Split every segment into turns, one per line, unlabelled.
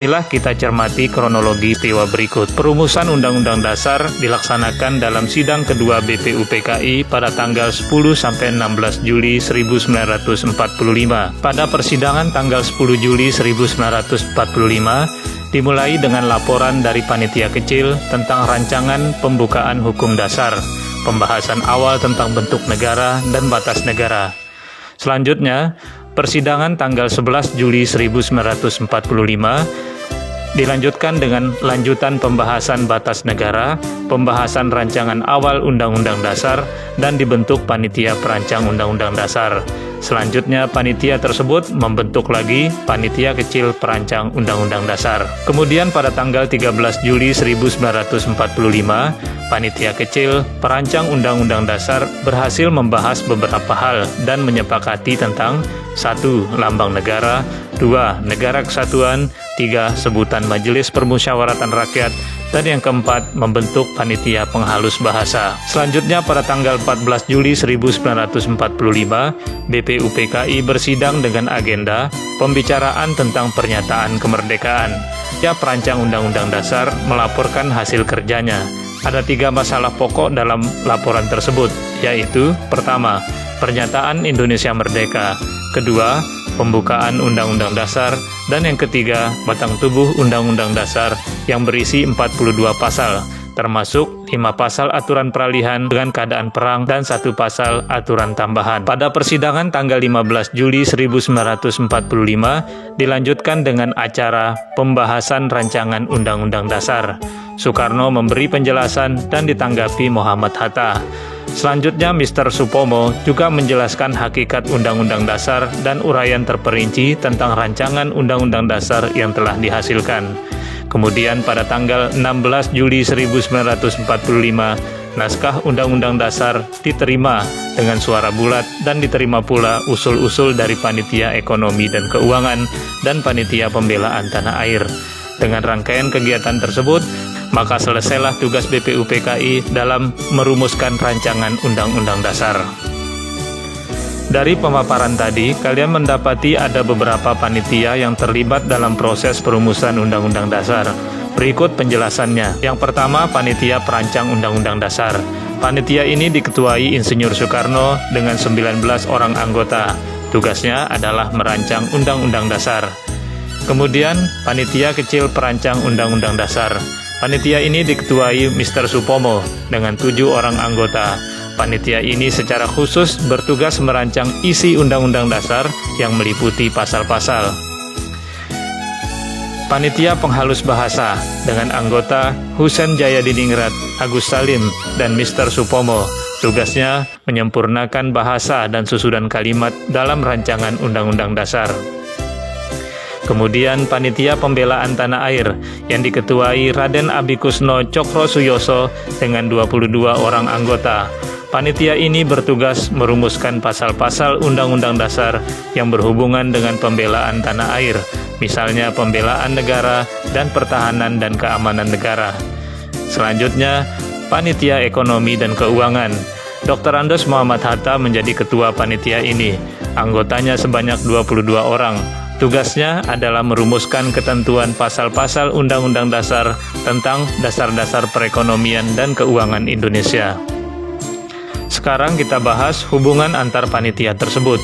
Marilah kita cermati kronologi peristiwa berikut. Perumusan Undang-Undang Dasar dilaksanakan dalam sidang kedua BPUPKI pada tanggal 10-16 Juli 1945. Pada persidangan tanggal 10 Juli 1945, dimulai dengan laporan dari panitia kecil tentang rancangan pembukaan hukum dasar, pembahasan awal tentang bentuk negara dan batas negara. Selanjutnya, persidangan tanggal 11 Juli 1945 dilanjutkan dengan lanjutan pembahasan batas negara, pembahasan rancangan awal Undang-Undang Dasar, dan dibentuk panitia perancang Undang-Undang Dasar. Selanjutnya, panitia tersebut membentuk lagi panitia kecil perancang Undang-Undang Dasar. Kemudian pada tanggal 13 Juli 1945, panitia kecil perancang Undang-Undang Dasar berhasil membahas beberapa hal dan menyepakati tentang 1. Lambang negara, 2. Negara kesatuan, 3. Sebutan Majelis Permusyawaratan Rakyat, dan yang keempat, membentuk panitia penghalus bahasa. Selanjutnya pada tanggal 14 Juli 1945, BPUPKI bersidang dengan agenda pembicaraan tentang pernyataan kemerdekaan. Ya, perancang Undang-Undang Dasar melaporkan hasil kerjanya. Ada 3 masalah pokok dalam laporan tersebut, yaitu: pertama, pernyataan Indonesia Merdeka; kedua, pembukaan Undang-Undang Dasar; dan yang ketiga, batang tubuh Undang-Undang Dasar yang berisi 42 pasal, termasuk 5 pasal aturan peralihan dengan keadaan perang dan 1 pasal aturan tambahan. Pada persidangan tanggal 15 Juli 1945 dilanjutkan dengan acara pembahasan rancangan Undang-Undang Dasar. Soekarno memberi penjelasan dan ditanggapi Muhammad Hatta. Selanjutnya, Mr. Supomo juga menjelaskan hakikat Undang-Undang Dasar dan uraian terperinci tentang rancangan Undang-Undang Dasar yang telah dihasilkan. Kemudian pada tanggal 16 Juli 1945, naskah Undang-Undang Dasar diterima dengan suara bulat dan diterima pula usul-usul dari Panitia Ekonomi dan Keuangan dan Panitia Pembelaan Tanah Air. Dengan rangkaian kegiatan tersebut, maka selesailah tugas BPUPKI dalam merumuskan rancangan Undang-Undang Dasar. Dari pemaparan tadi, kalian mendapati ada beberapa panitia yang terlibat dalam proses perumusan Undang-Undang Dasar. Berikut penjelasannya. Yang pertama, panitia perancang Undang-Undang Dasar. Panitia ini diketuai Insinyur Soekarno dengan 19 orang anggota. Tugasnya adalah merancang Undang-Undang Dasar. Kemudian, panitia kecil perancang Undang-Undang Dasar. Panitia ini diketuai Mr. Supomo dengan 7 orang anggota. Panitia ini secara khusus bertugas merancang isi Undang-Undang Dasar yang meliputi pasal-pasal. Panitia penghalus bahasa dengan anggota Husein Jayadiningrat, Agus Salim, dan Mr. Supomo. Tugasnya menyempurnakan bahasa dan susunan kalimat dalam rancangan Undang-Undang Dasar. Kemudian panitia pembelaan tanah air yang diketuai Raden Abikusno Cokrosuyoso dengan 22 orang anggota. Panitia ini bertugas merumuskan pasal-pasal Undang-Undang Dasar yang berhubungan dengan pembelaan tanah air, misalnya pembelaan negara dan pertahanan dan keamanan negara. Selanjutnya, panitia ekonomi dan keuangan. Dr. Andos Muhammad Hatta menjadi ketua panitia ini. Anggotanya sebanyak 22 orang. Tugasnya adalah merumuskan ketentuan pasal-pasal Undang-Undang Dasar tentang dasar-dasar perekonomian dan keuangan Indonesia. Sekarang kita bahas hubungan antar panitia tersebut.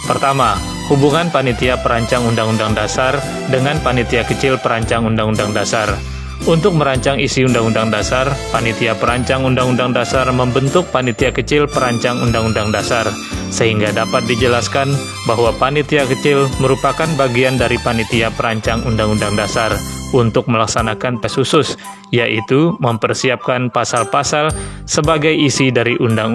Pertama, hubungan panitia perancang Undang-Undang Dasar dengan panitia kecil perancang Undang-Undang Dasar. Untuk merancang isi Undang-Undang Dasar, panitia perancang Undang-Undang Dasar membentuk panitia kecil perancang Undang-Undang Dasar, sehingga dapat dijelaskan bahwa panitia kecil merupakan bagian dari panitia perancang Undang-Undang Dasar untuk melaksanakan tugas khusus, yaitu mempersiapkan pasal-pasal sebagai isi dari Undang-Undang